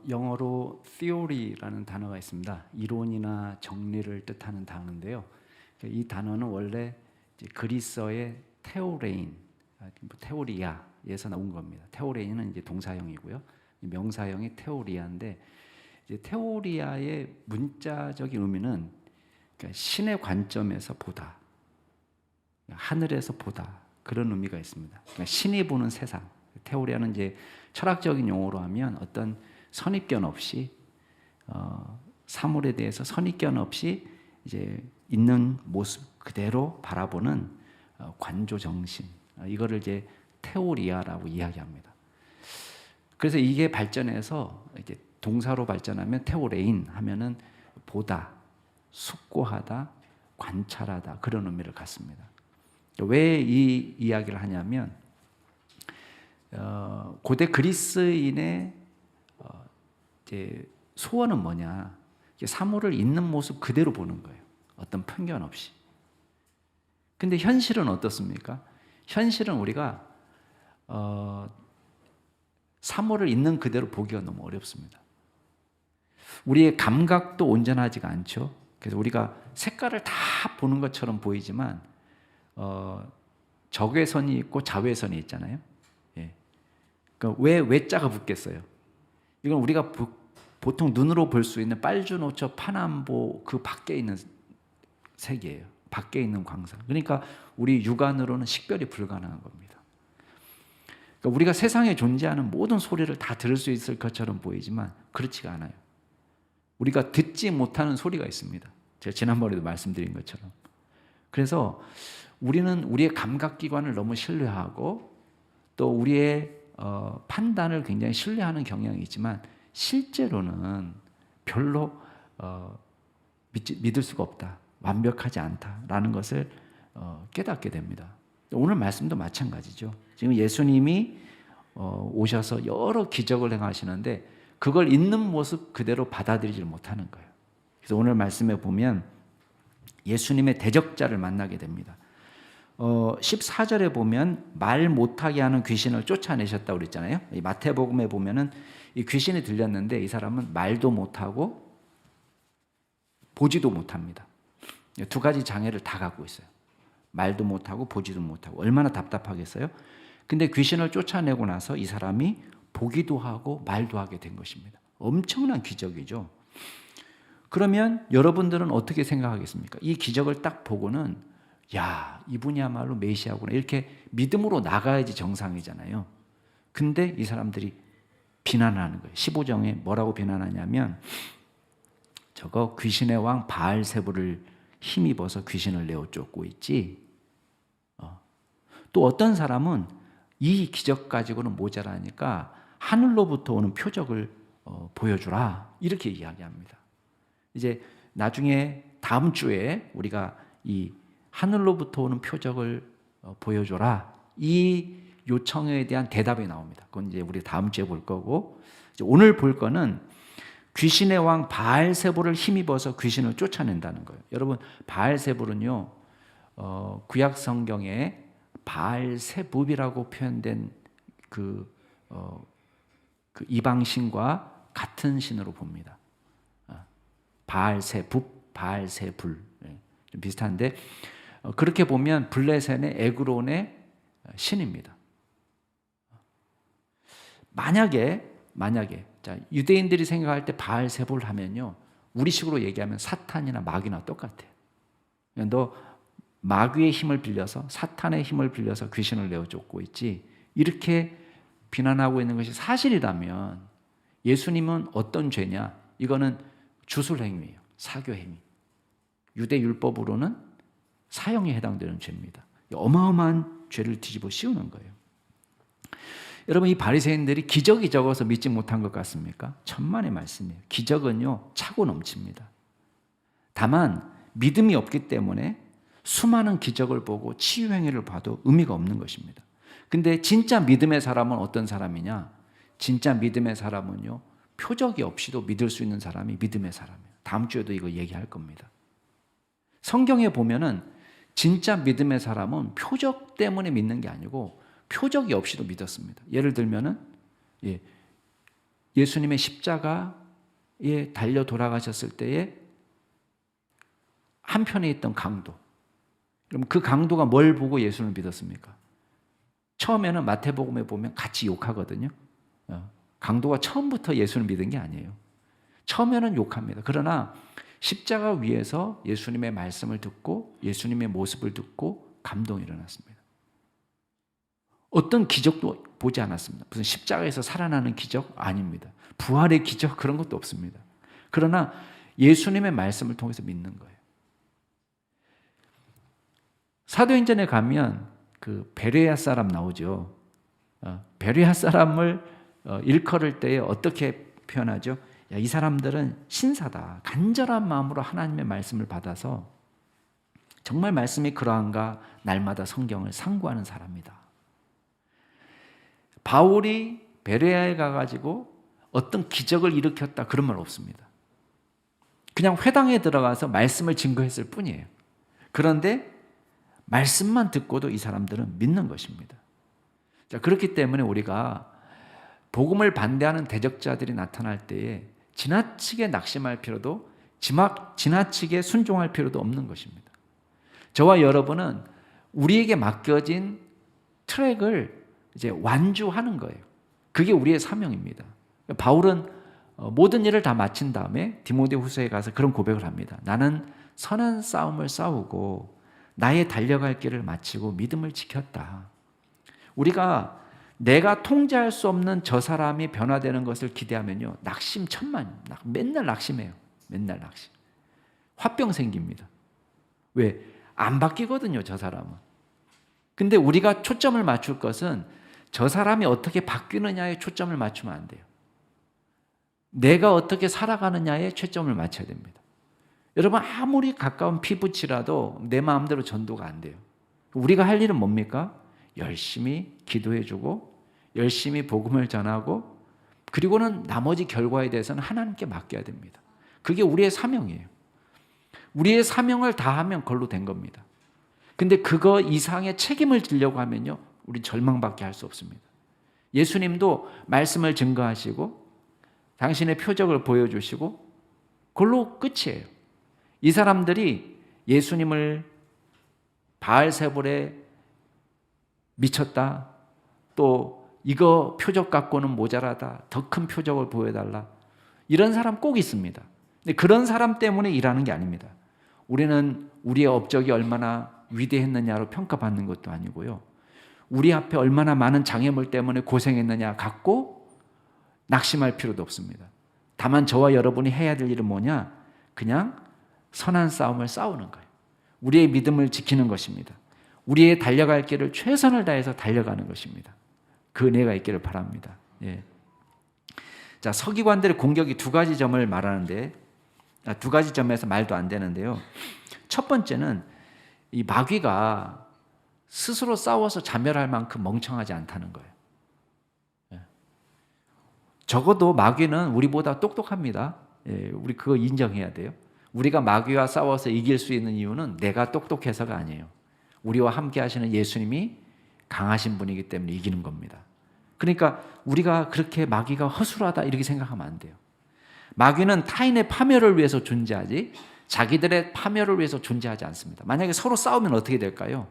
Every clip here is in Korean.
영어로 theory라는 단어가 있습니다. 이론이나 정리를 뜻하는 단어인데요. 이 단어는 원래 그리스어의 테오레인, 테오리아에서 나온 겁니다. 테오레인은 이제 동사형이고요. 명사형이 테오리아인데, 이제 테오리아의 문자적인 의미는 그러니까 신의 관점에서 보다, 하늘에서 보다, 그런 의미가 있습니다. 그러니까 신이 보는 세상. 테오리아는 이제 철학적인 용어로 하면 어떤 선입견 없이 사물에 대해서 선입견 없이 이제 있는 모습 그대로 바라보는 관조 정신, 이거를 이제 테오리아라고 이야기합니다. 그래서 이게 발전해서 이제 동사로 발전하면 테오레인 하면은 보다, 숙고하다, 관찰하다, 그런 의미를 갖습니다. 왜 이 이야기를 하냐면 고대 그리스인의 이제 소원은 뭐냐? 사물을 있는 모습 그대로 보는 거예요. 어떤 편견 없이. 근데 현실은 어떻습니까? 현실은 우리가 사물을 있는 그대로 보기가 너무 어렵습니다. 우리의 감각도 온전하지가 않죠. 그래서 우리가 색깔을 다 보는 것처럼 보이지만 적외선이 있고 자외선이 있잖아요. 예. 그러니까 왜 외자가 붙겠어요? 이건 우리가 보통 눈으로 볼 수 있는 빨주노초 파남보 그 밖에 있는 색이에요. 밖에 있는 광선. 그러니까 우리 육안으로는 식별이 불가능한 겁니다. 그러니까 우리가 세상에 존재하는 모든 소리를 다 들을 수 있을 것처럼 보이지만 그렇지가 않아요. 우리가 듣지 못하는 소리가 있습니다. 제가 지난번에도 말씀드린 것처럼. 그래서 우리는 우리의 감각기관을 너무 신뢰하고 또 우리의 판단을 굉장히 신뢰하는 경향이 있지만 실제로는 별로 믿을 수가 없다. 완벽하지 않다라는 것을 깨닫게 됩니다. 오늘 말씀도 마찬가지죠. 지금 예수님이 오셔서 여러 기적을 행하시는데 그걸 있는 모습 그대로 받아들이지 못하는 거예요. 그래서 오늘 말씀에 보면 예수님의 대적자를 만나게 됩니다. 14절에 보면 말 못하게 하는 귀신을 쫓아내셨다고 그랬잖아요. 이 마태복음에 보면은 이 귀신이 들렸는데 이 사람은 말도 못하고 보지도 못합니다. 두 가지 장애를 다 갖고 있어요. 말도 못하고 보지도 못하고. 얼마나 답답하겠어요? 근데 귀신을 쫓아내고 나서 이 사람이 보기도 하고 말도 하게 된 것입니다. 엄청난 기적이죠. 그러면 여러분들은 어떻게 생각하겠습니까? 이 기적을 딱 보고는 야, 이분이야말로 메시아구나, 이렇게 믿음으로 나가야지 정상이잖아요. 근데 이 사람들이 비난하는 거예요. 15장에 뭐라고 비난하냐면 저거 귀신의 왕 바알세불을 힘입어서 귀신을 내어 쫓고 있지. 또 어떤 사람은 이 기적 가지고는 모자라니까 하늘로부터 오는 표적을 보여주라, 이렇게 이야기합니다. 이제 나중에 다음 주에 우리가 이 하늘로부터 오는 표적을 보여줘라, 이 요청에 대한 대답이 나옵니다. 그건 이제 우리 다음 주에 볼 거고, 이제 오늘 볼 거는 귀신의 왕 바알세불을 힘입어서 귀신을 쫓아낸다는 거예요. 여러분, 바알세불은요, 구약 성경에 바알세붑이라고 표현된 그 이방신과 같은 신으로 봅니다. 바알세붑, 바알세불, 좀 비슷한데 그렇게 보면 블레셋의 에그론의 신입니다. 만약에 자, 유대인들이 생각할 때 바알세불 하면요, 우리식으로 얘기하면 사탄이나 마귀나 똑같아요. 너 마귀의 힘을 빌려서, 사탄의 힘을 빌려서 귀신을 내어 쫓고 있지, 이렇게 비난하고 있는 것이 사실이라면 예수님은 어떤 죄냐? 이거는 주술행위예요. 사교행위. 유대 율법으로는 사형에 해당되는 죄입니다. 어마어마한 죄를 뒤집어 씌우는 거예요. 여러분, 이 바리새인들이 기적이 적어서 믿지 못한 것 같습니까? 천만의 말씀이에요. 기적은요, 차고 넘칩니다. 다만 믿음이 없기 때문에 수많은 기적을 보고 치유행위를 봐도 의미가 없는 것입니다. 근데 진짜 믿음의 사람은 어떤 사람이냐? 진짜 믿음의 사람은요, 표적이 없이도 믿을 수 있는 사람이 믿음의 사람이에요. 다음 주에도 이거 얘기할 겁니다. 성경에 보면은 진짜 믿음의 사람은 표적 때문에 믿는 게 아니고 표적이 없이도 믿었습니다. 예를 들면은 예수님의 십자가에 달려 돌아가셨을 때에 한편에 있던 강도. 그럼 그 강도가 뭘 보고 예수를 믿었습니까? 처음에는 마태복음에 보면 같이 욕하거든요. 강도가 처음부터 예수를 믿은 게 아니에요. 처음에는 욕합니다. 그러나 십자가 위에서 예수님의 말씀을 듣고 예수님의 모습을 듣고 감동이 일어났습니다. 어떤 기적도 보지 않았습니다. 무슨 십자가에서 살아나는 기적? 아닙니다. 부활의 기적? 그런 것도 없습니다. 그러나 예수님의 말씀을 통해서 믿는 거예요. 사도행전에 가면 그 베레아 사람 나오죠. 베레아 사람을 일컬을 때에 어떻게 표현하죠? 야, 이 사람들은 신사다. 간절한 마음으로 하나님의 말씀을 받아서 정말 말씀이 그러한가 날마다 성경을 상고하는 사람이다. 바울이 베레아에 가가지고 어떤 기적을 일으켰다 그런 말 없습니다. 그냥 회당에 들어가서 말씀을 증거했을 뿐이에요. 그런데 말씀만 듣고도 이 사람들은 믿는 것입니다. 자, 그렇기 때문에 우리가 복음을 반대하는 대적자들이 나타날 때에 지나치게 낙심할 필요도 지나치게 순종할 필요도 없는 것입니다. 저와 여러분은 우리에게 맡겨진 트랙을 이제 완주하는 거예요. 그게 우리의 사명입니다. 바울은 모든 일을 다 마친 다음에 디모데후서에 가서 그런 고백을 합니다. 나는 선한 싸움을 싸우고 나의 달려갈 길을 마치고 믿음을 지켰다. 우리가 내가 통제할 수 없는 저 사람이 변화되는 것을 기대하면요, 낙심천만입니다. 맨날 낙심해요. 맨날 낙심. 화병 생깁니다. 왜? 안 바뀌거든요, 저 사람은. 근데 우리가 초점을 맞출 것은 저 사람이 어떻게 바뀌느냐에 초점을 맞추면 안 돼요. 내가 어떻게 살아가느냐에 초점을 맞춰야 됩니다. 여러분, 아무리 가까운 피부치라도 내 마음대로 전도가 안 돼요. 우리가 할 일은 뭡니까? 열심히 기도해주고 열심히 복음을 전하고 그리고는 나머지 결과에 대해서는 하나님께 맡겨야 됩니다. 그게 우리의 사명이에요. 우리의 사명을 다하면 그걸로 된 겁니다. 근데 그거 이상의 책임을 지려고 하면요, 우리 절망밖에 할 수 없습니다. 예수님도 말씀을 증거하시고 당신의 표적을 보여주시고 그걸로 끝이에요. 이 사람들이 예수님을 바알세불에 미쳤다, 또 이거 표적 갖고는 모자라다, 더 큰 표적을 보여달라, 이런 사람 꼭 있습니다. 근데 그런 사람 때문에 일하는 게 아닙니다. 우리는 우리의 업적이 얼마나 위대했느냐로 평가받는 것도 아니고요, 우리 앞에 얼마나 많은 장애물 때문에 고생했느냐 갖고 낙심할 필요도 없습니다. 다만 저와 여러분이 해야 될 일은 뭐냐? 그냥 선한 싸움을 싸우는 거예요. 우리의 믿음을 지키는 것입니다. 우리의 달려갈 길을 최선을 다해서 달려가는 것입니다. 그 은혜가 있기를 바랍니다. 예. 자, 서기관들의 공격이 두 가지 점을 말하는데, 두 가지 점에서 말도 안 되는데요. 첫 번째는 이 마귀가 스스로 싸워서 자멸할 만큼 멍청하지 않다는 거예요. 예. 적어도 마귀는 우리보다 똑똑합니다. 예, 우리 그거 인정해야 돼요. 우리가 마귀와 싸워서 이길 수 있는 이유는 내가 똑똑해서가 아니에요. 우리와 함께 하시는 예수님이 강하신 분이기 때문에 이기는 겁니다. 그러니까 우리가 그렇게 마귀가 허술하다 이렇게 생각하면 안 돼요. 마귀는 타인의 파멸을 위해서 존재하지 자기들의 파멸을 위해서 존재하지 않습니다. 만약에 서로 싸우면 어떻게 될까요?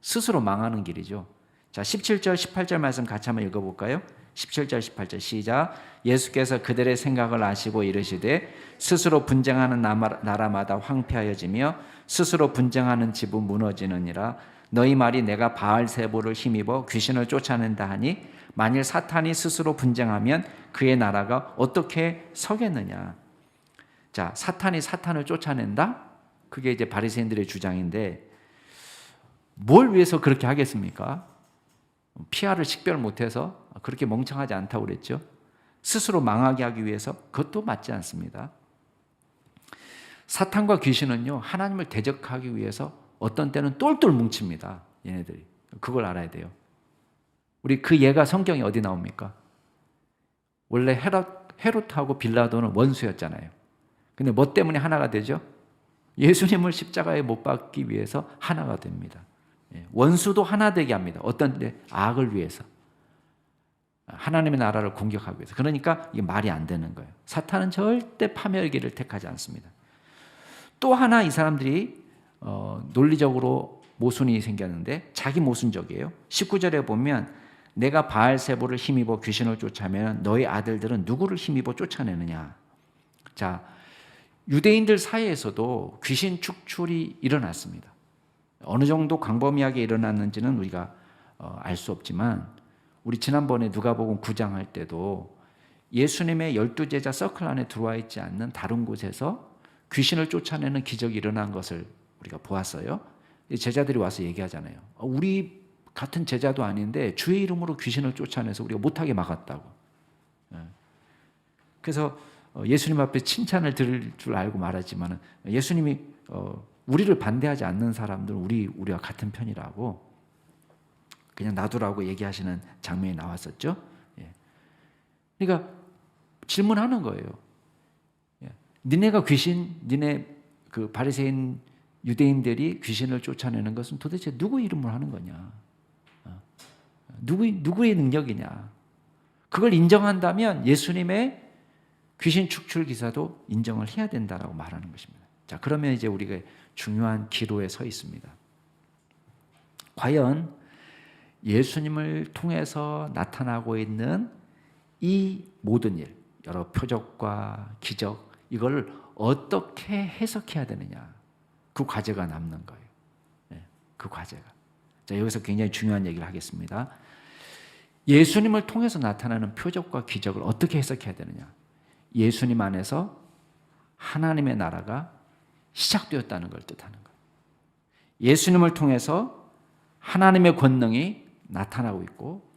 스스로 망하는 길이죠. 자, 17절 18절 말씀 같이 한번 읽어볼까요? 17절 18절 시작. 예수께서 그들의 생각을 아시고 이르시되 스스로 분쟁하는 나라마다 황폐하여지며 스스로 분쟁하는 집은 무너지느니라. 너희 말이 내가 바알세불을 힘입어 귀신을 쫓아낸다 하니 만일 사탄이 스스로 분쟁하면 그의 나라가 어떻게 서겠느냐. 자, 사탄이 사탄을 쫓아낸다? 그게 이제 바리새인들의 주장인데 뭘 위해서 그렇게 하겠습니까? 피아를 식별 못해서 그렇게 멍청하지 않다고 그랬죠. 스스로 망하게 하기 위해서 그것도 맞지 않습니다. 사탄과 귀신은요, 하나님을 대적하기 위해서 어떤 때는 똘똘 뭉칩니다. 얘네들이. 그걸 알아야 돼요. 우리 그 예가 성경에 어디 나옵니까? 원래 헤롯하고 빌라도는 원수였잖아요. 근데 뭐 때문에 하나가 되죠? 예수님을 십자가에 못 박기 위해서 하나가 됩니다. 원수도 하나 되게 합니다. 어떤 때? 악을 위해서. 하나님의 나라를 공격하기 위해서. 그러니까 이게 말이 안 되는 거예요. 사탄은 절대 파멸의 길을 택하지 않습니다. 또 하나 이 사람들이 논리적으로 모순이 생겼는데 자기 모순적이에요. 19절에 보면 내가 바알세보를 힘입어 귀신을 쫓아내면 너희 아들들은 누구를 힘입어 쫓아내느냐. 자, 유대인들 사이에서도 귀신 축출이 일어났습니다. 어느 정도 광범위하게 일어났는지는 우리가 알 수 없지만 우리 지난번에 누가복음 9장 할 때도 예수님의 12제자 서클 안에 들어와 있지 않는 다른 곳에서 귀신을 쫓아내는 기적이 일어난 것을 우리가 보았어요. 제자들이 와서 얘기하잖아요. 우리 같은 제자도 아닌데 주의 이름으로 귀신을 쫓아내서 우리가 못하게 막았다고. 그래서 예수님 앞에 칭찬을 들을 줄 알고 말하지만 예수님이 우리를 반대하지 않는 사람들은 우리와 같은 편이라고 그냥 놔두라고 얘기하시는 장면이 나왔었죠. 그러니까 질문하는 거예요. 니네가 니네 그 바리새인 유대인들이 귀신을 쫓아내는 것은 도대체 누구 이름으로 하는 거냐? 누구의 능력이냐? 그걸 인정한다면 예수님의 귀신 축출 기사도 인정을 해야 된다라고 말하는 것입니다. 자, 그러면 이제 우리가 중요한 기로에 서 있습니다. 과연 예수님을 통해서 나타나고 있는 이 모든 일, 여러 표적과 기적, 이걸 어떻게 해석해야 되느냐? 그 과제가 남는 거예요. 그 과제가. 자, 여기서 굉장히 중요한 얘기를 하겠습니다. 예수님을 통해서 나타나는 표적과 기적을 어떻게 해석해야 되느냐? 예수님 안에서 하나님의 나라가 시작되었다는 걸 뜻하는 거예요. 예수님을 통해서 하나님의 권능이 나타나고 있고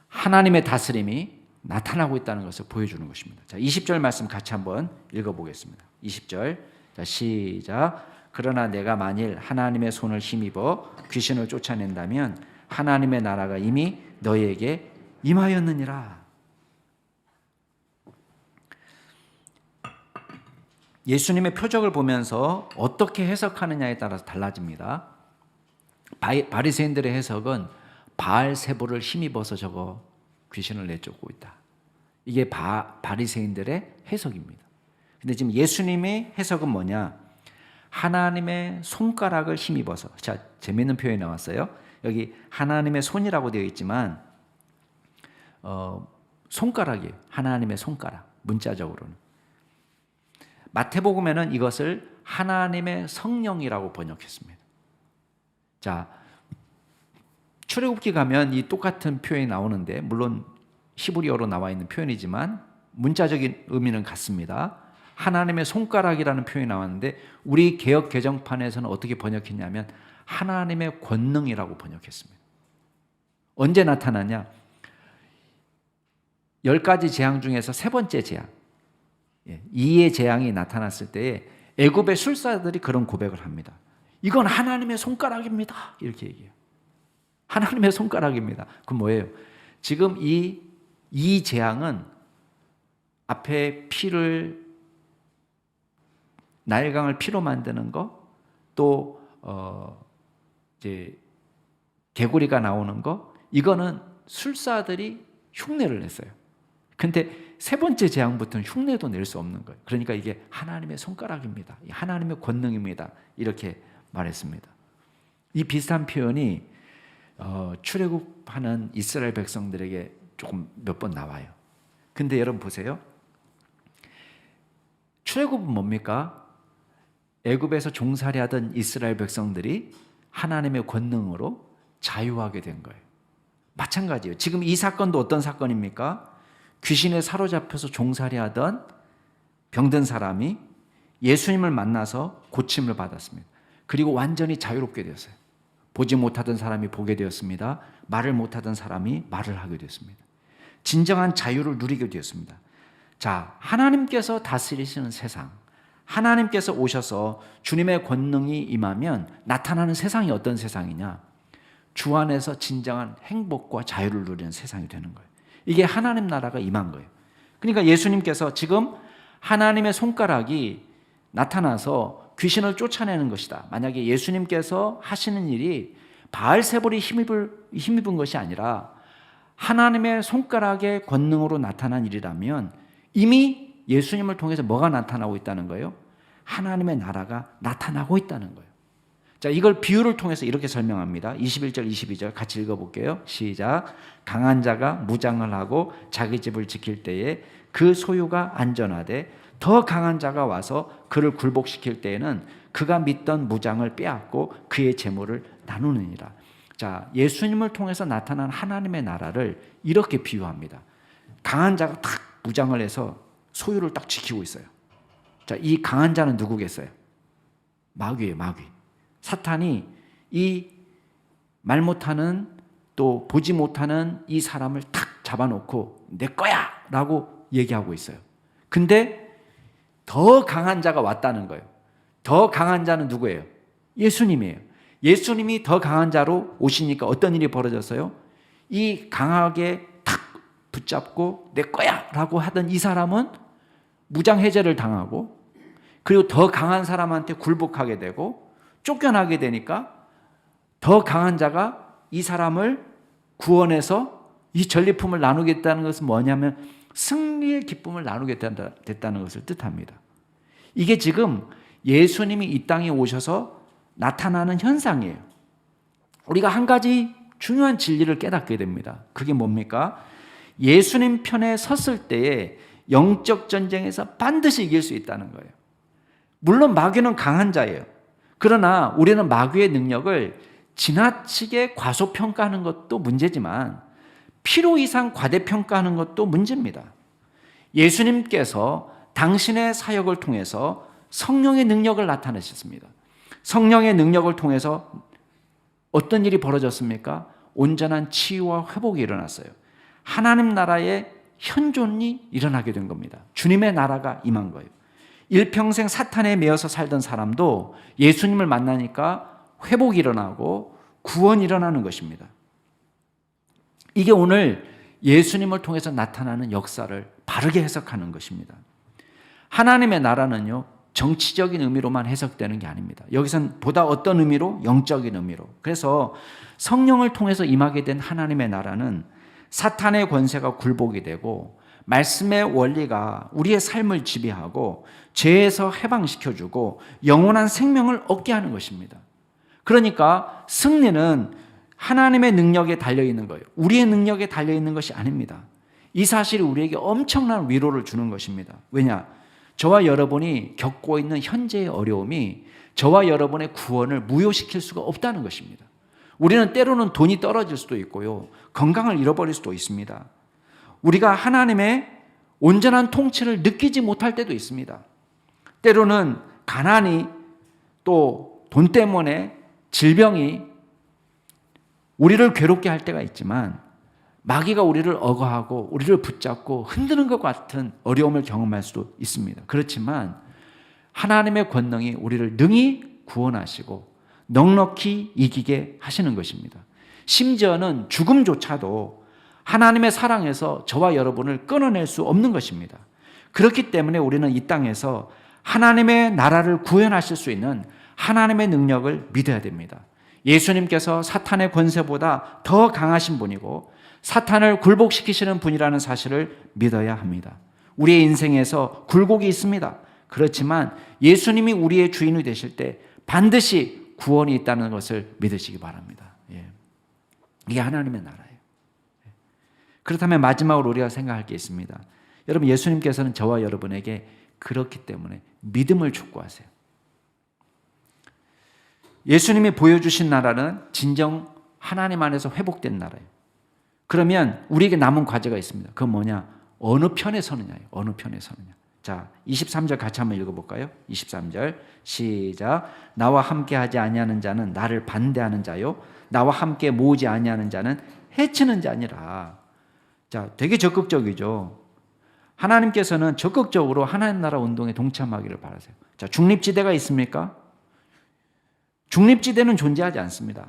하나님의 다스림이 나타나고 있다는 것을 보여주는 것입니다. 자, 20절 말씀 같이 한번 읽어보겠습니다. 20절. 자, 시작. 그러나 내가 만일 하나님의 손을 힘입어 귀신을 쫓아낸다면 하나님의 나라가 이미 너희에게 임하였느니라. 예수님의 표적을 보면서 어떻게 해석하느냐에 따라서 달라집니다. 바리새인들의 해석은 바알세보를 힘입어서 저거 귀신을 내쫓고 있다. 이게 바리새인들의 해석입니다. 근데 지금 예수님의 해석은 뭐냐? 하나님의 손가락을 힘입어서. 자, 재미있는 표현이 나왔어요. 여기 하나님의 손이라고 되어 있지만 손가락이에요. 하나님의 손가락. 문자적으로는. 마태복음에는 이것을 하나님의 성령이라고 번역했습니다. 자, 출애굽기 가면 이 똑같은 표현이 나오는데 물론 히브리어로 나와 있는 표현이지만 문자적인 의미는 같습니다. 하나님의 손가락이라는 표현이 나왔는데 우리 개역 개정판에서는 어떻게 번역했냐면 하나님의 권능이라고 번역했습니다. 언제 나타나냐? 10가지 재앙 중에서 세 번째 재앙, 2의 재앙이 나타났을 때에 애굽의 술사들이 그런 고백을 합니다. 이건 하나님의 손가락입니다. 이렇게 얘기해요. 하나님의 손가락입니다. 그럼 뭐예요? 지금 이 재앙은 앞에 나일강을 피로 만드는 거, 또 이제 개구리가 나오는 거, 이거는 술사들이 흉내를 냈어요. 근데 세 번째 재앙부터는 흉내도 낼 수 없는 거예요. 그러니까 이게 하나님의 손가락입니다. 하나님의 권능입니다. 이렇게 말했습니다. 이 비슷한 표현이 출애굽하는 이스라엘 백성들에게 조금 몇 번 나와요. 근데 여러분 보세요. 출애굽은 뭡니까? 애굽에서 종살이하던 이스라엘 백성들이 하나님의 권능으로 자유하게 된 거예요. 마찬가지예요. 지금 이 사건도 어떤 사건입니까? 귀신에 사로잡혀서 종살이하던 병든 사람이 예수님을 만나서 고침을 받았습니다. 그리고 완전히 자유롭게 되었어요. 보지 못하던 사람이 보게 되었습니다. 말을 못하던 사람이 말을 하게 되었습니다. 진정한 자유를 누리게 되었습니다. 자, 하나님께서 다스리시는 세상, 하나님께서 오셔서 주님의 권능이 임하면 나타나는 세상이 어떤 세상이냐? 주 안에서 진정한 행복과 자유를 누리는 세상이 되는 거예요. 이게 하나님 나라가 임한 거예요. 그러니까 예수님께서 지금 하나님의 손가락이 나타나서 귀신을 쫓아내는 것이다. 만약에 예수님께서 하시는 일이 바알세볼이 힘입은 것이 아니라 하나님의 손가락의 권능으로 나타난 일이라면 이미 예수님을 통해서 뭐가 나타나고 있다는 거예요? 하나님의 나라가 나타나고 있다는 거예요. 자, 이걸 비유를 통해서 이렇게 설명합니다. 21절, 22절 같이 읽어볼게요. 시작. 강한 자가 무장을 하고 자기 집을 지킬 때에 그 소유가 안전하되 더 강한 자가 와서 그를 굴복시킬 때에는 그가 믿던 무장을 빼앗고 그의 재물을 나누느니라. 자, 예수님을 통해서 나타난 하나님의 나라를 이렇게 비유합니다. 강한 자가 탁 무장을 해서 소유를 딱 지키고 있어요. 자, 이 강한 자는 누구겠어요? 마귀예요, 마귀. 사탄이 이 말 못하는 또 보지 못하는 이 사람을 탁 잡아놓고 내 거야 라고 얘기하고 있어요. 근데 더 강한 자가 왔다는 거예요. 더 강한 자는 누구예요? 예수님이에요. 예수님이 더 강한 자로 오시니까 어떤 일이 벌어졌어요? 이 강하게 탁 붙잡고 내 거야 라고 하던 이 사람은 무장해제를 당하고 그리고 더 강한 사람한테 굴복하게 되고 쫓겨나게 되니까 더 강한 자가 이 사람을 구원해서 이 전리품을 나누겠다는 것은 뭐냐면 승리의 기쁨을 나누게 됐다는 것을 뜻합니다. 이게 지금 예수님이 이 땅에 오셔서 나타나는 현상이에요. 우리가 한 가지 중요한 진리를 깨닫게 됩니다. 그게 뭡니까? 예수님 편에 섰을 때에 영적 전쟁에서 반드시 이길 수 있다는 거예요. 물론 마귀는 강한 자예요. 그러나 우리는 마귀의 능력을 지나치게 과소평가하는 것도 문제지만 필요 이상 과대평가하는 것도 문제입니다. 예수님께서 당신의 사역을 통해서 성령의 능력을 나타내셨습니다. 성령의 능력을 통해서 어떤 일이 벌어졌습니까? 온전한 치유와 회복이 일어났어요. 하나님 나라의 현존이 일어나게 된 겁니다. 주님의 나라가 임한 거예요. 일평생 사탄에 매여서 살던 사람도 예수님을 만나니까 회복이 일어나고 구원이 일어나는 것입니다. 이게 오늘 예수님을 통해서 나타나는 역사를 바르게 해석하는 것입니다. 하나님의 나라는요, 정치적인 의미로만 해석되는 게 아닙니다. 여기선 보다 어떤 의미로? 영적인 의미로. 그래서 성령을 통해서 임하게 된 하나님의 나라는 사탄의 권세가 굴복이 되고 말씀의 원리가 우리의 삶을 지배하고 죄에서 해방시켜주고 영원한 생명을 얻게 하는 것입니다. 그러니까 승리는 하나님의 능력에 달려있는 거예요. 우리의 능력에 달려있는 것이 아닙니다. 이 사실이 우리에게 엄청난 위로를 주는 것입니다. 왜냐? 저와 여러분이 겪고 있는 현재의 어려움이 저와 여러분의 구원을 무효시킬 수가 없다는 것입니다. 우리는 때로는 돈이 떨어질 수도 있고요. 건강을 잃어버릴 수도 있습니다. 우리가 하나님의 온전한 통치를 느끼지 못할 때도 있습니다. 때로는 가난이 또 돈 때문에 질병이 우리를 괴롭게 할 때가 있지만 마귀가 우리를 억어하고 우리를 붙잡고 흔드는 것 같은 어려움을 경험할 수도 있습니다. 그렇지만 하나님의 권능이 우리를 능히 구원하시고 넉넉히 이기게 하시는 것입니다. 심지어는 죽음조차도 하나님의 사랑에서 저와 여러분을 끊어낼 수 없는 것입니다. 그렇기 때문에 우리는 이 땅에서 하나님의 나라를 구현하실 수 있는 하나님의 능력을 믿어야 됩니다. 예수님께서 사탄의 권세보다 더 강하신 분이고 사탄을 굴복시키시는 분이라는 사실을 믿어야 합니다. 우리의 인생에서 굴곡이 있습니다. 그렇지만 예수님이 우리의 주인이 되실 때 반드시 구원이 있다는 것을 믿으시기 바랍니다. 이게 하나님의 나라예요. 그렇다면 마지막으로 우리가 생각할 게 있습니다. 여러분, 예수님께서는 저와 여러분에게 그렇기 때문에 믿음을 촉구하세요. 예수님이 보여주신 나라는 진정 하나님 안에서 회복된 나라예요. 그러면 우리에게 남은 과제가 있습니다. 그건 뭐냐? 어느 편에 서느냐예요. 어느 편에 서느냐. 자, 23절 같이 한번 읽어볼까요? 23절 시작. 나와 함께하지 아니하는 자는 나를 반대하는 자요, 나와 함께 모으지 아니하는 자는 해치는 자니라. 자, 되게 적극적이죠. 하나님께서는 적극적으로 하나님 나라 운동에 동참하기를 바라세요. 자, 중립지대가 있습니까? 중립지대는 존재하지 않습니다.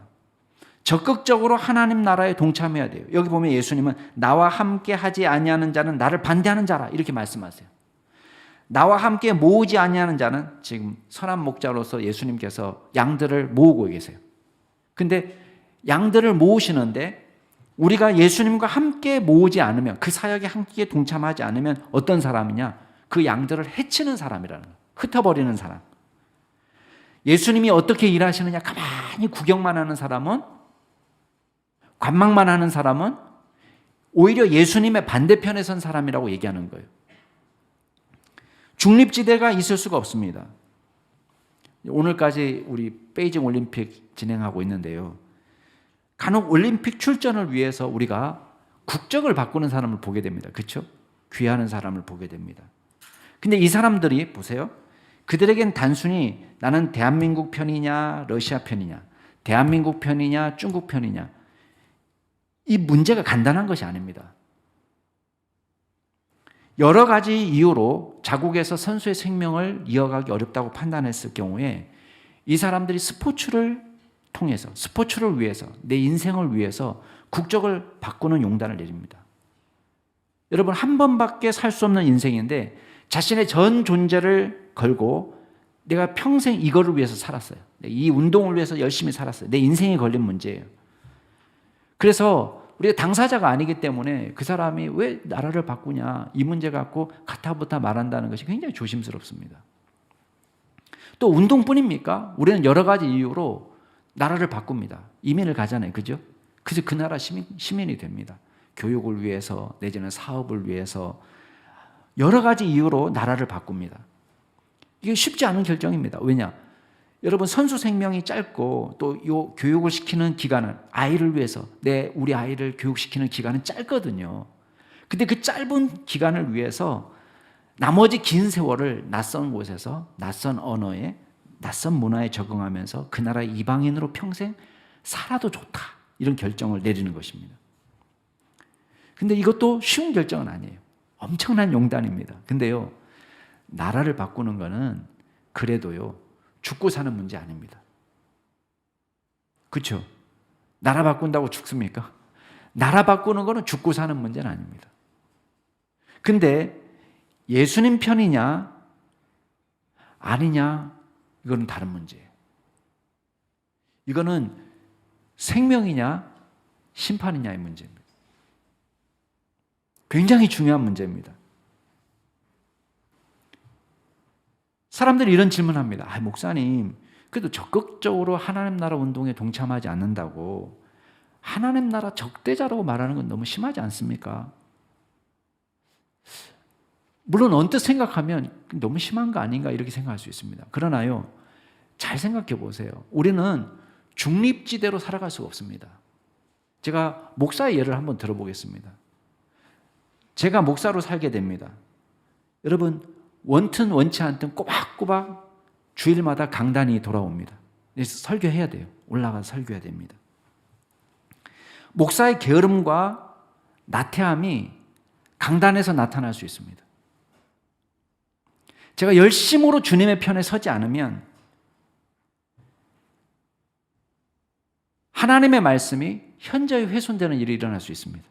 적극적으로 하나님 나라에 동참해야 돼요. 여기 보면 예수님은 나와 함께 하지 아니하는 자는 나를 반대하는 자라 이렇게 말씀하세요. 나와 함께 모으지 아니하는 자는, 지금 선한 목자로서 예수님께서 양들을 모으고 계세요. 근데 양들을 모으시는데 우리가 예수님과 함께 모으지 않으면, 그 사역에 함께 동참하지 않으면 어떤 사람이냐? 그 양들을 해치는 사람이라는 거예요. 흩어버리는 사람. 예수님이 어떻게 일하시느냐 가만히 구경만 하는 사람은, 관망만 하는 사람은 오히려 예수님의 반대편에 선 사람이라고 얘기하는 거예요. 중립지대가 있을 수가 없습니다. 오늘까지 우리 베이징 올림픽 진행하고 있는데요. 간혹 올림픽 출전을 위해서 우리가 국적을 바꾸는 사람을 보게 됩니다. 그렇죠? 귀하는 사람을 보게 됩니다. 근데 이 사람들이 보세요. 그들에겐 단순히 나는 대한민국 편이냐 러시아 편이냐, 대한민국 편이냐 중국 편이냐, 이 문제가 간단한 것이 아닙니다. 여러 가지 이유로 자국에서 선수의 생명을 이어가기 어렵다고 판단했을 경우에 이 사람들이 스포츠를 통해서, 스포츠를 위해서, 내 인생을 위해서 국적을 바꾸는 용단을 내립니다. 여러분, 한 번밖에 살 수 없는 인생인데 자신의 전 존재를 걸고 내가 평생 이거를 위해서 살았어요. 이 운동을 위해서 열심히 살았어요. 내 인생이 걸린 문제예요. 그래서 우리가 당사자가 아니기 때문에 그 사람이 왜 나라를 바꾸냐, 이 문제 갖고 가타부타 말한다는 것이 굉장히 조심스럽습니다. 또 운동뿐입니까? 우리는 여러 가지 이유로 나라를 바꿉니다. 이민을 가잖아요. 그죠? 그래서 그 나라 시민이 됩니다. 교육을 위해서, 내지는 사업을 위해서 여러 가지 이유로 나라를 바꿉니다. 이게 쉽지 않은 결정입니다. 왜냐? 여러분, 선수 생명이 짧고 또 요 교육을 시키는 기간은, 아이를 위해서, 우리 아이를 교육시키는 기간은 짧거든요. 근데 그 짧은 기간을 위해서 나머지 긴 세월을 낯선 곳에서, 낯선 언어에, 낯선 문화에 적응하면서 그 나라의 이방인으로 평생 살아도 좋다, 이런 결정을 내리는 것입니다. 근데 이것도 쉬운 결정은 아니에요. 엄청난 용단입니다. 근데요, 나라를 바꾸는 거는 그래도요, 죽고 사는 문제 아닙니다. 그렇죠? 나라 바꾼다고 죽습니까? 나라 바꾸는 거는 죽고 사는 문제는 아닙니다. 근데 예수님 편이냐 아니냐, 이거는 다른 문제예요. 이거는 생명이냐 심판이냐의 문제입니다. 굉장히 중요한 문제입니다. 사람들이 이런 질문합니다. 목사님, 그래도 적극적으로 하나님 나라 운동에 동참하지 않는다고 하나님 나라 적대자라고 말하는 건 너무 심하지 않습니까? 물론 언뜻 생각하면 너무 심한 거 아닌가 이렇게 생각할 수 있습니다. 그러나요, 잘 생각해 보세요. 우리는 중립지대로 살아갈 수가 없습니다. 제가 목사의 예를 한번 들어보겠습니다. 제가 목사로 살게 됩니다. 여러분, 원튼 원치 않든 꼬박꼬박 주일마다 강단이 돌아옵니다. 그래서 설교해야 돼요. 올라가서 설교해야 됩니다. 목사의 게으름과 나태함이 강단에서 나타날 수 있습니다. 제가 열심으로 주님의 편에 서지 않으면 하나님의 말씀이 현저히 훼손되는 일이 일어날 수 있습니다.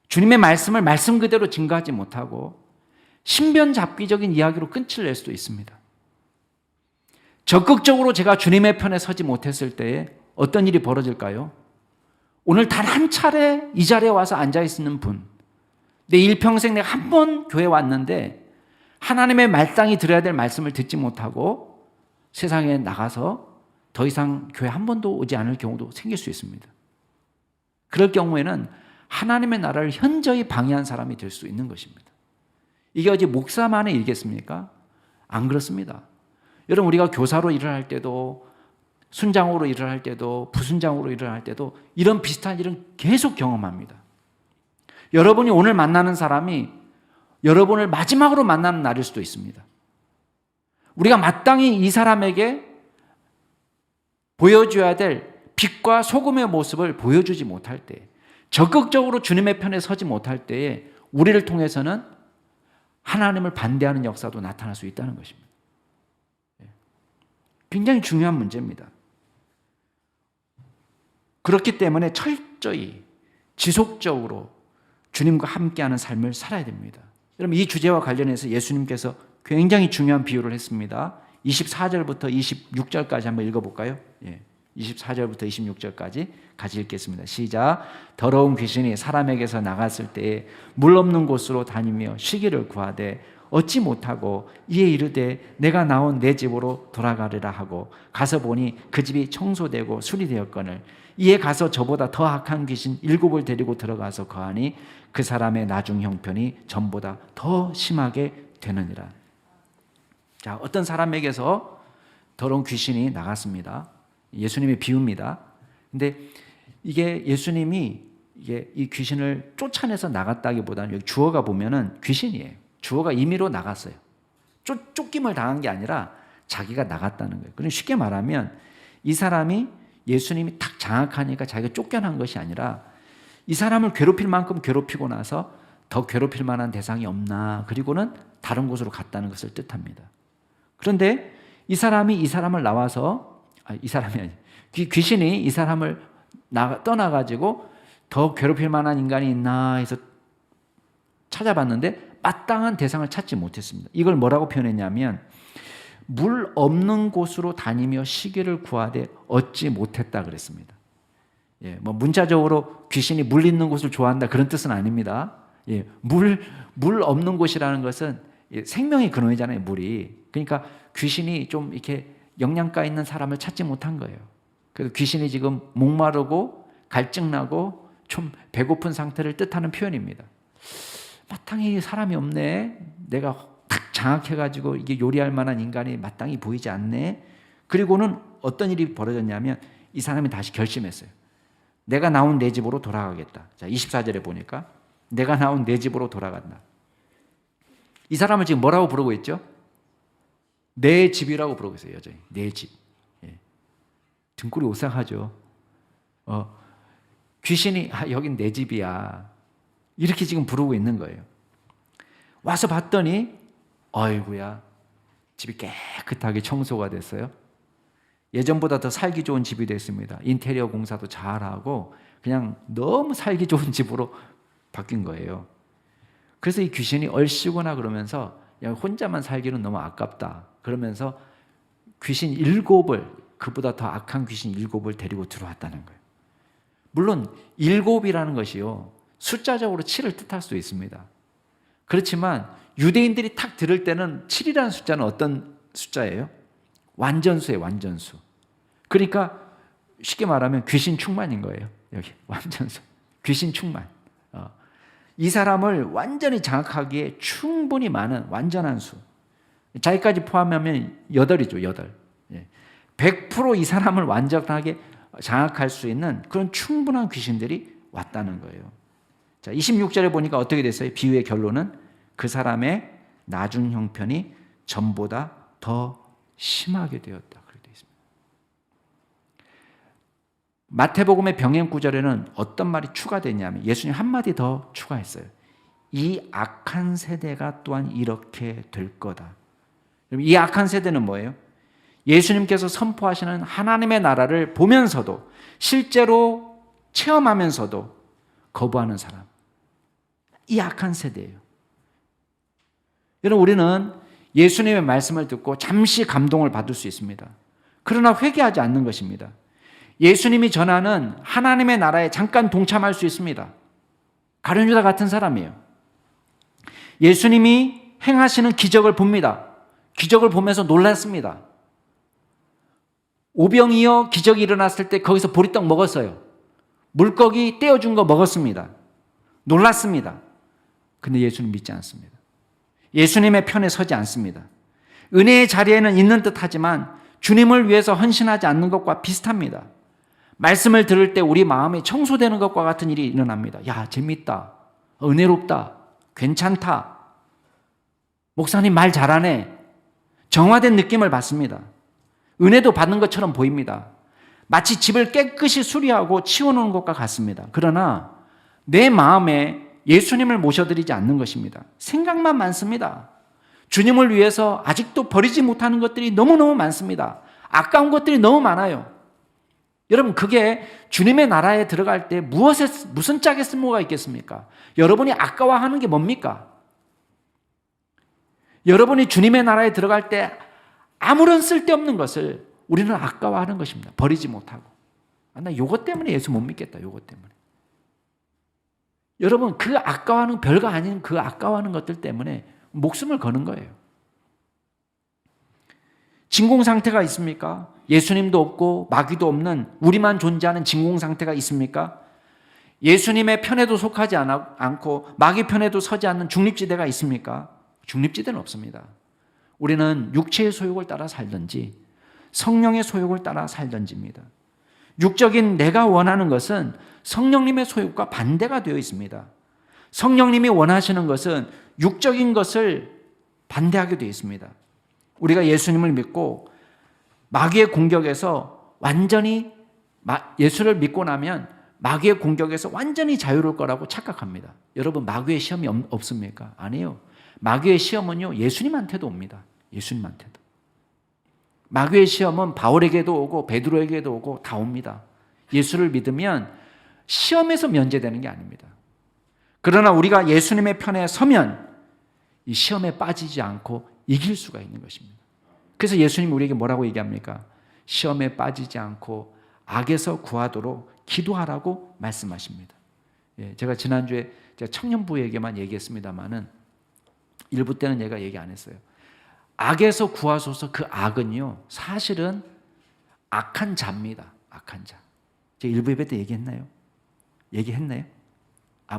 주님의 말씀을 말씀 그대로 증거하지 못하고 신변잡기적인 이야기로 끝을 낼 수도 있습니다. 적극적으로 제가 주님의 편에 서지 못했을 때에 어떤 일이 벌어질까요? 오늘 단 한 차례 이 자리에 와서 앉아있는 분, 내 일평생 내가 한 번 교회 왔는데 하나님의 말씀이 들어야 될 말씀을 듣지 못하고 세상에 나가서 더 이상 교회 한 번도 오지 않을 경우도 생길 수 있습니다. 그럴 경우에는 하나님의 나라를 현저히 방해한 사람이 될 수 있는 것입니다. 이게 어디 목사만의 일이겠습니까? 안 그렇습니다. 여러분, 우리가 교사로 일을 할 때도, 순장으로 일을 할 때도, 부순장으로 일을 할 때도 이런 비슷한 일은 계속 경험합니다. 여러분이 오늘 만나는 사람이 여러분을 마지막으로 만나는 날일 수도 있습니다. 우리가 마땅히 이 사람에게 보여줘야 될 빛과 소금의 모습을 보여주지 못할 때, 적극적으로 주님의 편에 서지 못할 때에 우리를 통해서는 하나님을 반대하는 역사도 나타날 수 있다는 것입니다. 굉장히 중요한 문제입니다. 그렇기 때문에 철저히 지속적으로 주님과 함께하는 삶을 살아야 됩니다. 여러분, 이 주제와 관련해서 예수님께서 굉장히 중요한 비유를 했습니다. 24절부터 26절까지 한번 읽어볼까요? 24절부터 26절까지 같이 읽겠습니다. 시작. 더러운 귀신이 사람에게서 나갔을 때에 물 없는 곳으로 다니며 쉬기를 구하되 얻지 못하고 이에 이르되 내가 나온 내 집으로 돌아가리라 하고 가서 보니 그 집이 청소되고 수리되었거늘 이에 가서 저보다 더 악한 귀신 7을 데리고 들어가서 거하니 그 사람의 나중 형편이 전보다 더 심하게 되느니라. 자, 어떤 사람에게서 더러운 귀신이 나갔습니다. 예수님의 비유입니다. 근데 이게 예수님이 이 귀신을 쫓아내서 나갔다기보다는 여기 주어가 보면은 귀신이에요. 주어가 임의로 나갔어요. 쫓김을 당한 게 아니라 자기가 나갔다는 거예요. 그럼 쉽게 말하면 이 사람이 예수님이 탁 장악하니까 자기가 쫓겨난 것이 아니라 이 사람을 괴롭힐 만큼 괴롭히고 나서 더 괴롭힐 만한 대상이 없나, 그리고는 다른 곳으로 갔다는 것을 뜻합니다. 그런데 이 사람을 나와서, 이 사람이 아니, 귀신이 이 사람을 떠나가지고 더 괴롭힐 만한 인간이 있나 해서 찾아봤는데 마땅한 대상을 찾지 못했습니다. 이걸 뭐라고 표현했냐면 물 없는 곳으로 다니며 쉬기를 구하되 얻지 못했다 그랬습니다. 예, 뭐 문자적으로 귀신이 물 있는 곳을 좋아한다 그런 뜻은 아닙니다. 예, 물 없는 곳이라는 것은 생명의 근원이잖아요, 물이. 그러니까 귀신이 좀 이렇게 영양가 있는 사람을 찾지 못한 거예요. 그래서 귀신이 지금 목마르고 갈증나고 좀 배고픈 상태를 뜻하는 표현입니다. 마땅히 사람이 없네. 내가 탁 장악해가지고 이게 요리할 만한 인간이 마땅히 보이지 않네. 그리고는 어떤 일이 벌어졌냐면 이 사람이 다시 결심했어요. 내가 나온 내 집으로 돌아가겠다. 자, 24절에 보니까 내가 나온 내 집으로 돌아간다. 이 사람을 지금 뭐라고 부르고 있죠? 내 집이라고 부르고 있어요, 여전히. 내 집. 예. 등골이 오싹하죠. 귀신이 여긴 내 집이야. 이렇게 지금 부르고 있는 거예요. 와서 봤더니 어이구야, 집이 깨끗하게 청소가 됐어요. 예전보다 더 살기 좋은 집이 됐습니다. 인테리어 공사도 잘하고 그냥 너무 살기 좋은 집으로 바뀐 거예요. 그래서 이 귀신이 얼씨구나 그러면서 야, 혼자만 살기는 너무 아깝다 그러면서 귀신 7을, 그보다 더 악한 귀신 7을 데리고 들어왔다는 거예요. 물론 7이라는 것이요, 숫자적으로 7을 뜻할 수도 있습니다. 그렇지만 유대인들이 탁 들을 때는 7이라는 숫자는 어떤 숫자예요? 완전수예요, 완전수. 그러니까 쉽게 말하면 귀신 충만인 거예요. 여기 완전수, 귀신 충만. 이 사람을 완전히 장악하기에 충분히 많은 완전한 수. 자기까지 포함하면 8이죠, 8. 100% 이 사람을 완전하게 장악할 수 있는 그런 충분한 귀신들이 왔다는 거예요. 자, 26절에 보니까 어떻게 됐어요? 비유의 결론은 그 사람의 나중 형편이 전보다 더 심하게 되었다. 그렇게 되어 있습니다. 마태복음의 병행 구절에는 어떤 말이 추가되냐면 예수님 한마디 더 추가했어요. 이 악한 세대가 또한 이렇게 될 거다. 이 악한 세대는 뭐예요? 예수님께서 선포하시는 하나님의 나라를 보면서도 실제로 체험하면서도 거부하는 사람. 이 악한 세대예요. 여러분, 우리는 예수님의 말씀을 듣고 잠시 감동을 받을 수 있습니다. 그러나 회개하지 않는 것입니다. 예수님이 전하는 하나님의 나라에 잠깐 동참할 수 있습니다. 가룟 유다 같은 사람이에요. 예수님이 행하시는 기적을 봅니다. 기적을 보면서 놀랐습니다. 오병이어 기적이 일어났을 때 거기서 보리떡 먹었어요. 물고기 떼어준 거 먹었습니다. 놀랐습니다. 근데 예수님 믿지 않습니다. 예수님의 편에 서지 않습니다. 은혜의 자리에는 있는 듯 하지만 주님을 위해서 헌신하지 않는 것과 비슷합니다. 말씀을 들을 때 우리 마음이 청소되는 것과 같은 일이 일어납니다. 야, 재밌다. 은혜롭다. 괜찮다. 목사님 말 잘하네. 정화된 느낌을 받습니다. 은혜도 받는 것처럼 보입니다. 마치 집을 깨끗이 수리하고 치워놓은 것과 같습니다. 그러나 내 마음에 예수님을 모셔드리지 않는 것입니다. 생각만 많습니다. 주님을 위해서 아직도 버리지 못하는 것들이 너무너무 많습니다. 아까운 것들이 너무 많아요. 여러분, 그게 주님의 나라에 들어갈 때 무슨 짝의 쓸모가 있겠습니까? 여러분이 아까워하는 게 뭡니까? 여러분이 주님의 나라에 들어갈 때 아무런 쓸데없는 것을 우리는 아까워하는 것입니다. 버리지 못하고. 나 요것 때문에 예수 못 믿겠다. 요것 때문에. 여러분, 그 아까워하는, 별거 아닌 그 아까워하는 것들 때문에 목숨을 거는 거예요. 진공 상태가 있습니까? 예수님도 없고 마귀도 없는 우리만 존재하는 진공 상태가 있습니까? 예수님의 편에도 속하지 않고 마귀 편에도 서지 않는 중립지대가 있습니까? 중립지대는 없습니다. 우리는 육체의 소욕을 따라 살든지 성령의 소욕을 따라 살든지입니다. 육적인 내가 원하는 것은 성령님의 소욕과 반대가 되어 있습니다. 성령님이 원하시는 것은 육적인 것을 반대하게 되어 있습니다. 우리가 예수님을 믿고 마귀의 공격에서 완전히 예수를 믿고 나면 마귀의 공격에서 완전히 자유로울 거라고 착각합니다. 여러분, 마귀의 시험이 없습니까? 아니에요. 마귀의 시험은요, 예수님한테도 옵니다. 예수님한테도. 마귀의 시험은 바울에게도 오고 베드로에게도 오고 다 옵니다. 예수를 믿으면 시험에서 면제되는 게 아닙니다. 그러나 우리가 예수님의 편에 서면 이 시험에 빠지지 않고 이길 수가 있는 것입니다. 그래서 예수님이 우리에게 뭐라고 얘기합니까? 시험에 빠지지 않고 악에서 구하도록 기도하라고 말씀하십니다. 제가 지난주에 청년부에게만 얘기했습니다만은 일부 때는 얘가 얘기 안 했어요. 악에서 구하소서. 그 악은요, 사실은 악한 자입니다. 악한 자. 제가 일부 예배 때 얘기했나요? 얘기했나요?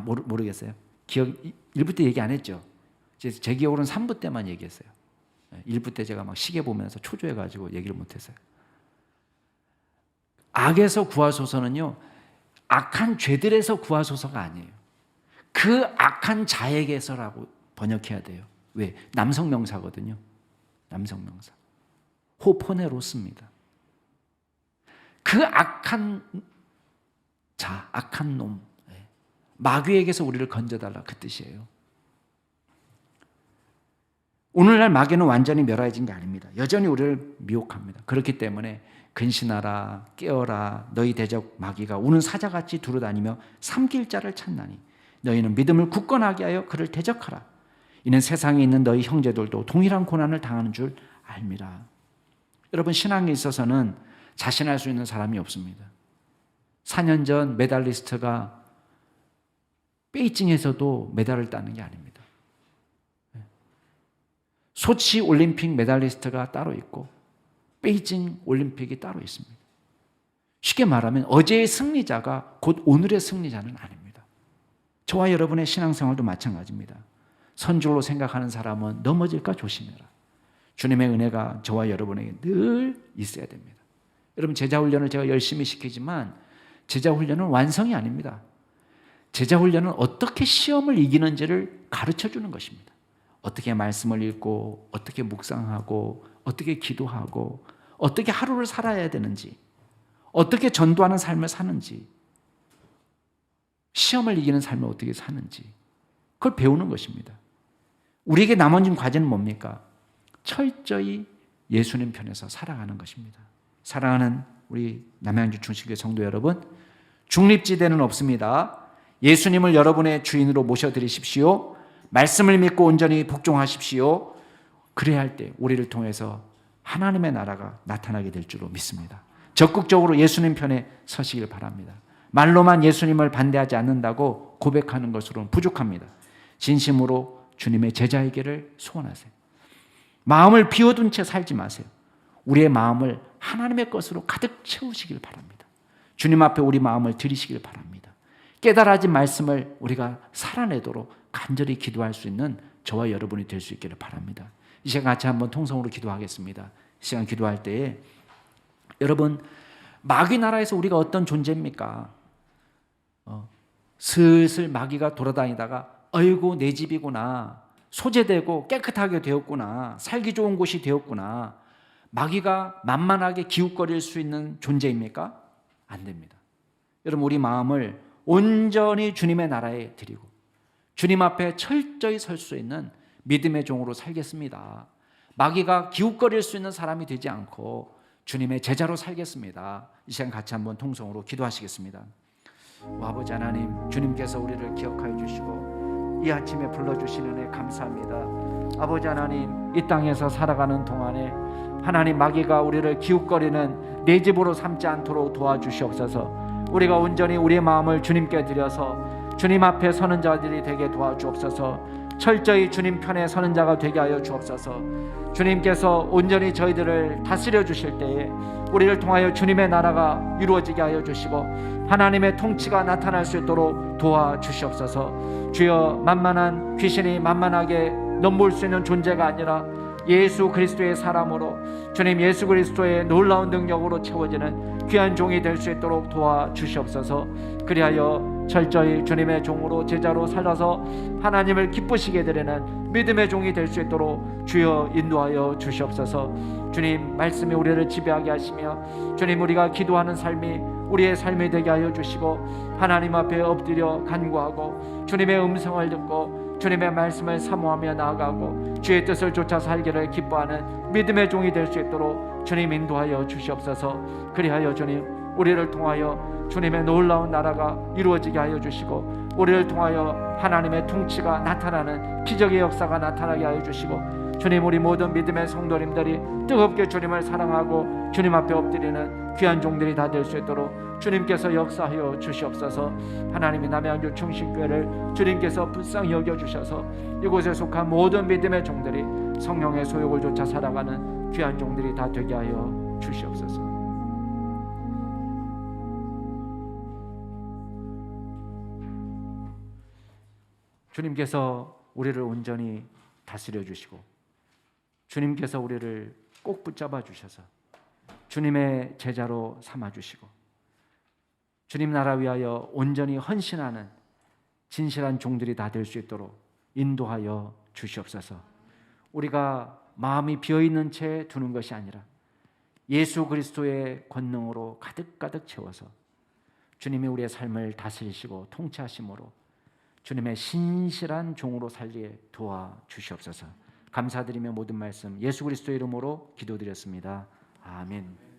모르겠어요. 일부 때 얘기 안 했죠. 제 기억으로는 3부 때만 얘기했어요. 1부 때 제가 막 시계 보면서 초조해가지고 얘기를 못했어요. 악에서 구하소서는요, 악한 죄들에서 구하소서가 아니에요. 그 악한 자에게서라고 번역해야 돼요. 왜? 남성명사거든요. 남성명사. 호포네로스입니다. 그 악한 자, 악한 놈, 마귀에게서 우리를 건져달라, 그 뜻이에요. 오늘날 마귀는 완전히 멸하여진 게 아닙니다. 여전히 우리를 미혹합니다. 그렇기 때문에 근신하라, 깨어라, 너희 대적 마귀가 우는 사자같이 두루다니며 삼킬 자를 찾나니 너희는 믿음을 굳건하게 하여 그를 대적하라. 이는 세상에 있는 너희 형제들도 동일한 고난을 당하는 줄 알미라. 여러분, 신앙에 있어서는 자신할 수 있는 사람이 없습니다. 4년 전 메달리스트가 베이징에서도 메달을 따는 게 아닙니다. 소치 올림픽 메달리스트가 따로 있고 베이징 올림픽이 따로 있습니다. 쉽게 말하면 어제의 승리자가 곧 오늘의 승리자는 아닙니다. 저와 여러분의 신앙생활도 마찬가지입니다. 선줄로 생각하는 사람은 넘어질까 조심해라. 주님의 은혜가 저와 여러분에게 늘 있어야 됩니다. 여러분, 제자훈련을 제가 열심히 시키지만 제자훈련은 완성이 아닙니다. 제자훈련은 어떻게 시험을 이기는지를 가르쳐주는 것입니다. 어떻게 말씀을 읽고 어떻게 묵상하고 어떻게 기도하고 어떻게 하루를 살아야 되는지, 어떻게 전도하는 삶을 사는지, 시험을 이기는 삶을 어떻게 사는지, 그걸 배우는 것입니다. 우리에게 남은 과제는 뭡니까? 철저히 예수님 편에서 살아가는 것입니다. 사랑하는 우리 남양주 중심교회 성도 여러분, 중립지대는 없습니다. 예수님을 여러분의 주인으로 모셔드리십시오. 말씀을 믿고 온전히 복종하십시오. 그래야 할 때 우리를 통해서 하나님의 나라가 나타나게 될 줄로 믿습니다. 적극적으로 예수님 편에 서시길 바랍니다. 말로만 예수님을 반대하지 않는다고 고백하는 것으로는 부족합니다. 진심으로 주님의 제자이기를 소원하세요. 마음을 비워둔 채 살지 마세요. 우리의 마음을 하나님의 것으로 가득 채우시길 바랍니다. 주님 앞에 우리 마음을 드리시길 바랍니다. 깨달아진 말씀을 우리가 살아내도록 간절히 기도할 수 있는 저와 여러분이 될 수 있기를 바랍니다. 이 시간 같이 한번 통성으로 기도하겠습니다. 이 시간 기도할 때에 여러분, 마귀 나라에서 우리가 어떤 존재입니까? 슬슬 마귀가 돌아다니다가 어이구 내 집이구나, 소재되고 깨끗하게 되었구나, 살기 좋은 곳이 되었구나, 마귀가 만만하게 기웃거릴 수 있는 존재입니까? 안 됩니다. 여러분, 우리 마음을 온전히 주님의 나라에 드리고 주님 앞에 철저히 설 수 있는 믿음의 종으로 살겠습니다. 마귀가 기웃거릴 수 있는 사람이 되지 않고 주님의 제자로 살겠습니다. 이 시간 같이 한번 통성으로 기도하시겠습니다. 아버지 하나님, 주님께서 우리를 기억하여 주시고 이 아침에 불러주시는 은혜 감사합니다. 아버지 하나님, 이 땅에서 살아가는 동안에 하나님, 마귀가 우리를 기웃거리는 내 집으로 삼지 않도록 도와주시옵소서. 우리가 온전히 우리의 마음을 주님께 드려서 주님 앞에 서는 자들이 되게 도와주옵소서. 철저히 주님 편에 서는 자가 되게 하여 주옵소서. 주님께서 온전히 저희들을 다스려 주실 때에 우리를 통하여 주님의 나라가 이루어지게 하여 주시고 하나님의 통치가 나타날 수 있도록 도와주시옵소서. 주여, 만만한 귀신이 만만하게 넘볼 수 있는 존재가 아니라 예수 그리스도의 사람으로 주님 예수 그리스도의 놀라운 능력으로 채워지는 귀한 종이 될 수 있도록 도와주시옵소서. 그리하여 철저히 주님의 종으로 제자로 살아서 하나님을 기쁘시게 드리는 믿음의 종이 될 수 있도록 주여 인도하여 주시옵소서. 주님, 말씀이 우리를 지배하게 하시며 주님, 우리가 기도하는 삶이 우리의 삶이 되게 하여 주시고 하나님 앞에 엎드려 간구하고 주님의 음성을 듣고 주님의 말씀을 사모하며 나아가고 주의 뜻을 쫓아 살기를 기뻐하는 믿음의 종이 될 수 있도록 주님 인도하여 주시옵소서. 그리하여 주님, 우리를 통하여 주님의 놀라운 나라가 이루어지게 하여 주시고 우리를 통하여 하나님의 통치가 나타나는 기적의 역사가 나타나게 하여 주시고 주님, 우리 모든 믿음의 성도님들이 뜨겁게 주님을 사랑하고 주님 앞에 엎드리는 귀한 종들이 다 될 수 있도록 주님께서 역사하여 주시옵소서. 하나님이 남양주 충신교회를 주님께서 불쌍히 여겨주셔서 이곳에 속한 모든 믿음의 종들이 성령의 소욕을 쫓아 살아가는 귀한 종들이 다 되게 하여 주시옵소서. 주님께서 우리를 온전히 다스려 주시고 주님께서 우리를 꼭 붙잡아 주셔서 주님의 제자로 삼아 주시고 주님 나라 위하여 온전히 헌신하는 진실한 종들이 다 될 수 있도록 인도하여 주시옵소서. 우리가 마음이 비어있는 채 두는 것이 아니라 예수 그리스도의 권능으로 가득가득 채워서 주님이 우리의 삶을 다스리시고 통치하심으로 주님의 신실한 종으로 살리에 도와주시옵소서. 감사드리며 모든 말씀 예수 그리스도의 이름으로 기도드렸습니다. 아멘.